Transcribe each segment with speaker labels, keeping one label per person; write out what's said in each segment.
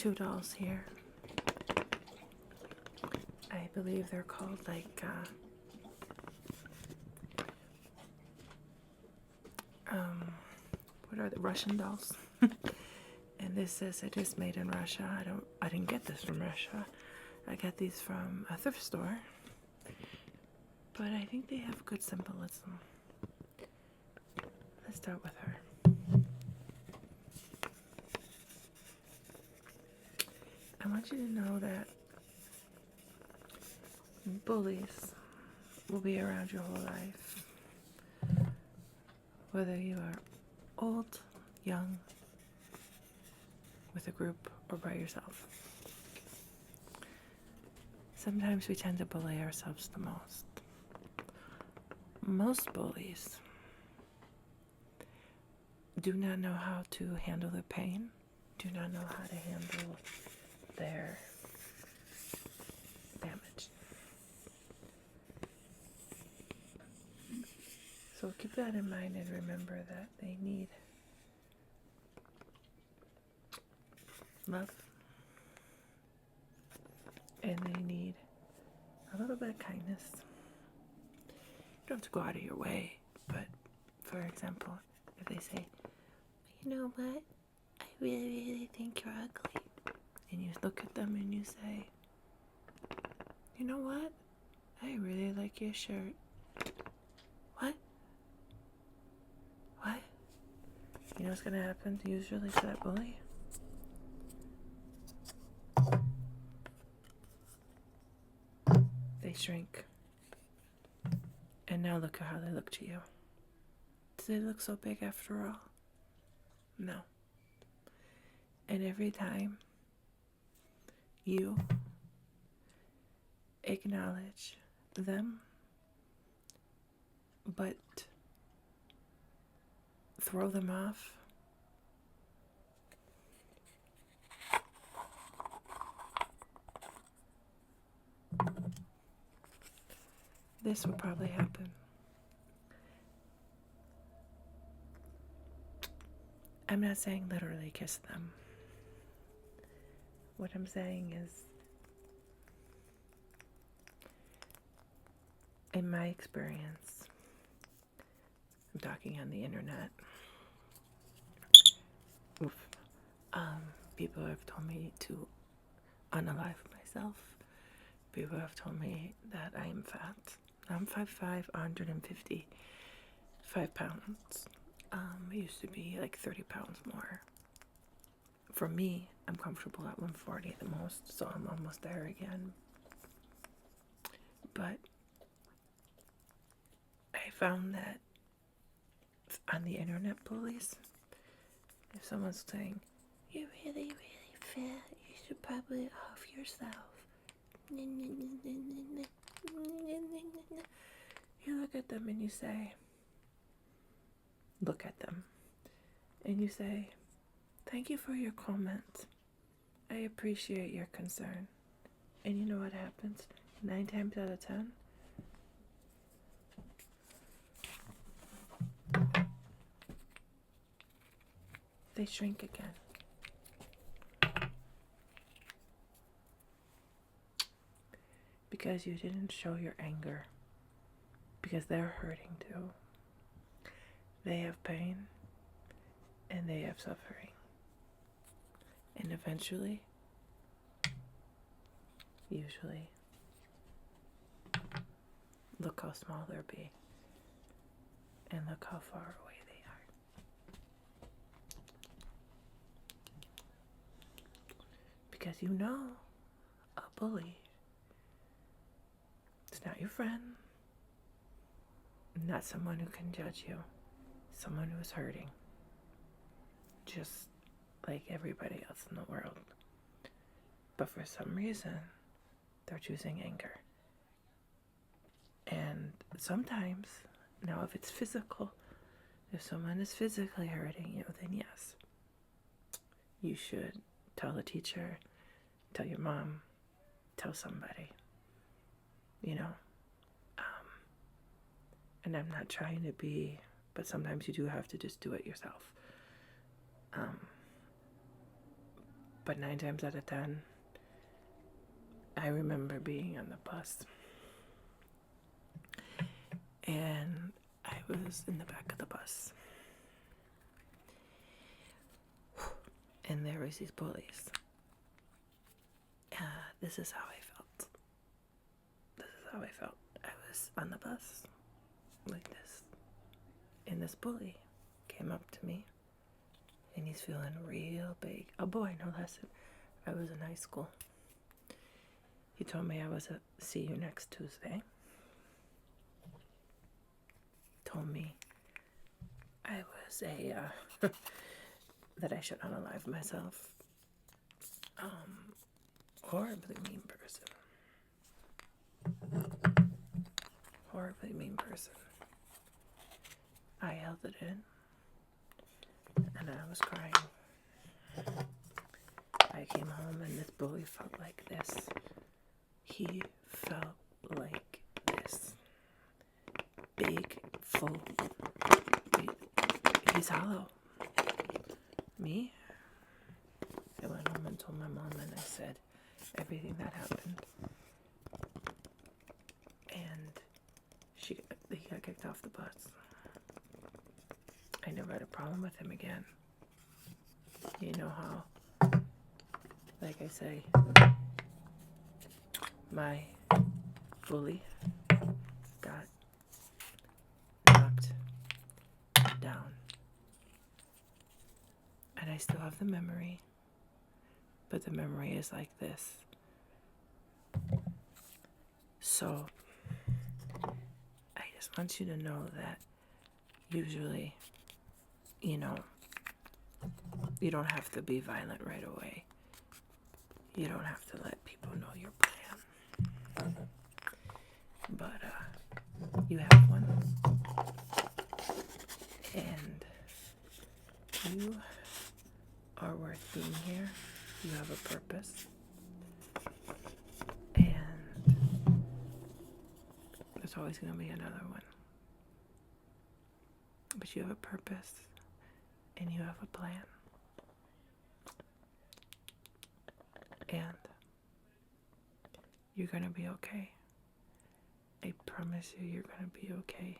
Speaker 1: two dolls here. I believe they're called like what are the Russian dolls? And this says it is made in Russia. I didn't get this from Russia. I got these from a thrift store. But I think they have good symbolism. Let's start with her. I want you to know that bullies will be around your whole life. Whether you are old, young, with a group, or by yourself. Sometimes we tend to bully ourselves the most. Most bullies do not know how to handle their pain, do not know how to handle their damage. So keep that in mind and remember that they need love and they need a little bit of kindness. You don't have to go out of your way, but for example, if they say, you know what, I really think you're ugly, and you look at them and you say, you know what, I really like your shirt. What? You know what's going to happen usually to that bully? They shrink. And now look at how they look to you. Do they look so big after all? No. And every time you acknowledge them, but throw them off, this will probably happen. I'm not saying literally kiss them. What I'm saying is, in my experience, I'm talking on the internet. People have told me to unalive myself. People have told me that I am fat. I'm 5'5", 155 pounds. It used to be like 30 pounds more. For me, I'm comfortable at 140 the most, so I'm almost there again. But I found that on the internet bullies, if someone's saying, you're really, really fat, you should probably off yourself. You look at them and you say, look at them, and you say, thank you for your comment. I appreciate your concern. And you know what happens? 9 times out of 10, they shrink again. Because you didn't show your anger. Because they're hurting too. They have pain and they have suffering. And eventually, usually, look how small they'll be. And look how far away they are. Because you know, a bully, it's not your friend, not someone who can judge you, someone who is hurting, just like everybody else in the world. But for some reason, they're choosing anger. And sometimes, now if it's physical, if someone is physically hurting you, then yes, you should tell the teacher, tell your mom, tell somebody, you know. And I'm not trying to be, but sometimes you do have to just do it yourself. But 9 times out of 10, I remember being on the bus. And I was in the back of the bus. And there was these bullies. This is how I felt. I was on the bus like this. And this bully came up to me. And he's feeling real big. Oh boy, no less. I was in high school. He told me I was see you next Tuesday. Told me I was that I should unalive myself. Horribly mean person. Horribly mean person. I held it in. And I was crying. I came home and this bully felt like this. He felt like this. Big, full. He's hollow. Me? I went home and told my mom and I said everything that happened. And he got kicked off the bus. I never had a problem with him again. You know how, like I say, my bully got knocked down. And I still have the memory, but the memory is like this. So, I just want you to know that usually, you don't have to be violent right away. You don't have to let people know your plan. But you have one. And you are worth being here. You have a purpose. And there's always going to be another one. But you have a purpose. And you have a plan. And you're going to be okay. I promise you're going to be okay.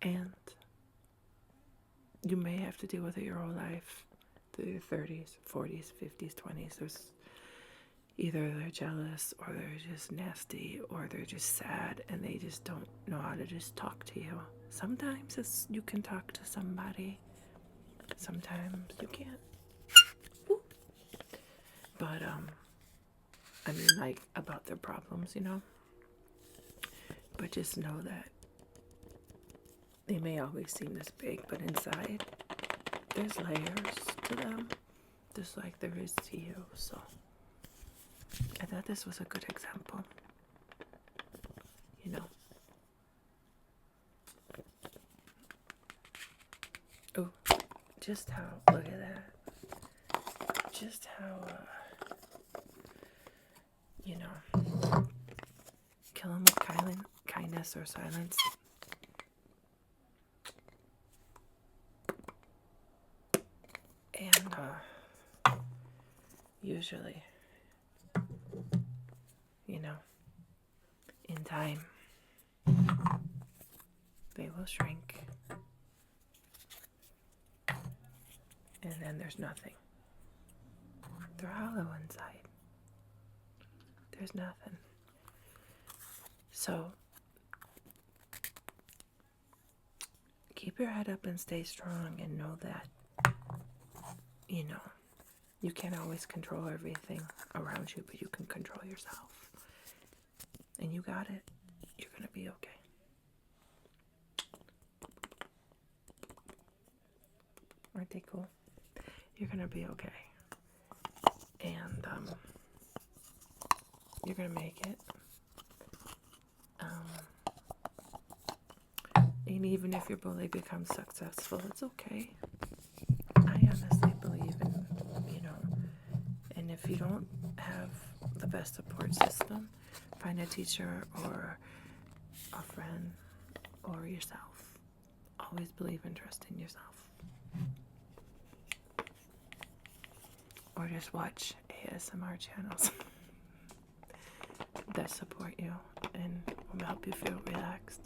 Speaker 1: And you may have to deal with it your whole life, through your 30s, 40s, 50s, 20s. There's either they're jealous or they're just nasty or they're just sad and they just don't know how to just talk to you. Sometimes you can talk to somebody. Sometimes you can't. Ooh. But, I mean, like, about their problems, But just know that they may always seem this big, but inside, there's layers to them, just like there is to you. So, I thought this was a good example. Oh, just how, look at that. Just how, kill them with kindness or silence. And usually, in time, they will shrink. And then there's nothing. They're hollow inside. There's nothing. So, keep your head up and stay strong and know that, you can't always control everything around you, but you can control yourself. And you got it. You're going to be okay. Aren't they cool? You're going to be okay. And you're going to make it. And even if your bully becomes successful, it's okay. I honestly believe in, and if you don't have the best support system, find a teacher or a friend or yourself. Always believe and trust in yourself. or just watch ASMR channels that support you and will help you feel relaxed.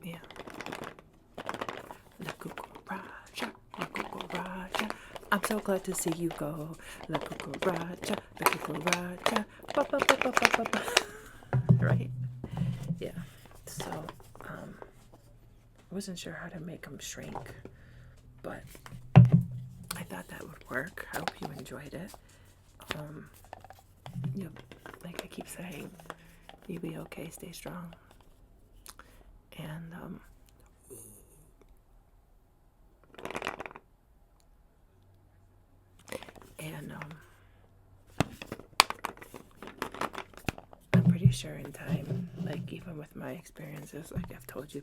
Speaker 1: Yeah. La cucaracha, la cucaracha. I'm so glad to see you go. La cucaracha, la cucaracha. Ba, ba, ba, ba, ba, ba, ba. Right? Yeah. So, I wasn't sure how to make them shrink, but I thought that would work. I hope you enjoyed it. You, like I keep saying, you be okay, stay strong. And I'm pretty sure in time, like even with my experiences, like I've told you,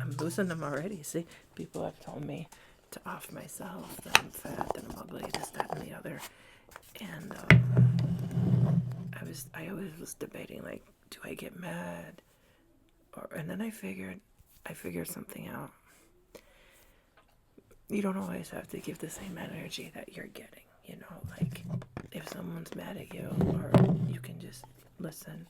Speaker 1: I'm losing them already. See, people have told me to off myself, that I'm fat, that I'm ugly, this, that, and the other. And I always was debating, like, do I get mad? And then I figured something out. You don't always have to give the same energy that you're getting, you know, like if someone's mad at you, or you can just listen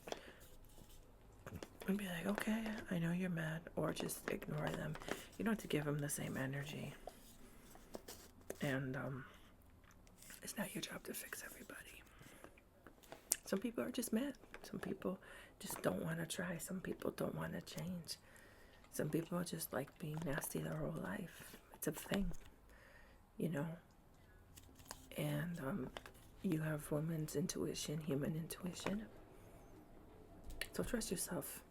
Speaker 1: and be like, okay, I know you're mad, or just ignore them. You don't have to give them the same energy. And it's not your job to fix everybody. Some people are just mad. Some people just don't want to try. Some people don't want to change. Some people just like being nasty their whole life. It's a thing, you know. And you have woman's intuition, human intuition. So trust yourself.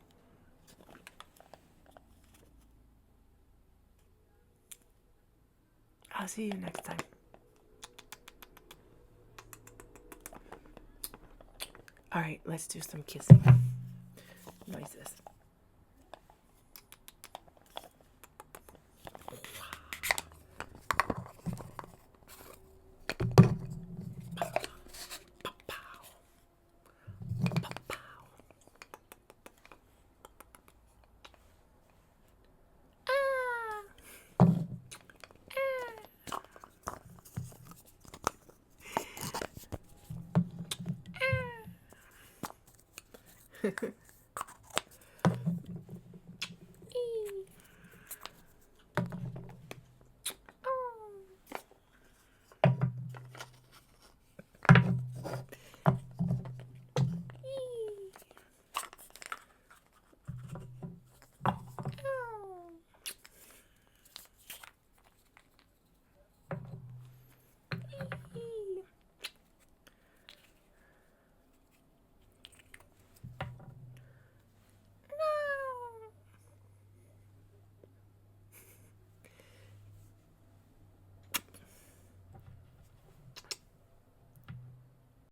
Speaker 1: I'll see you next time. All right, let's do some kissing noises.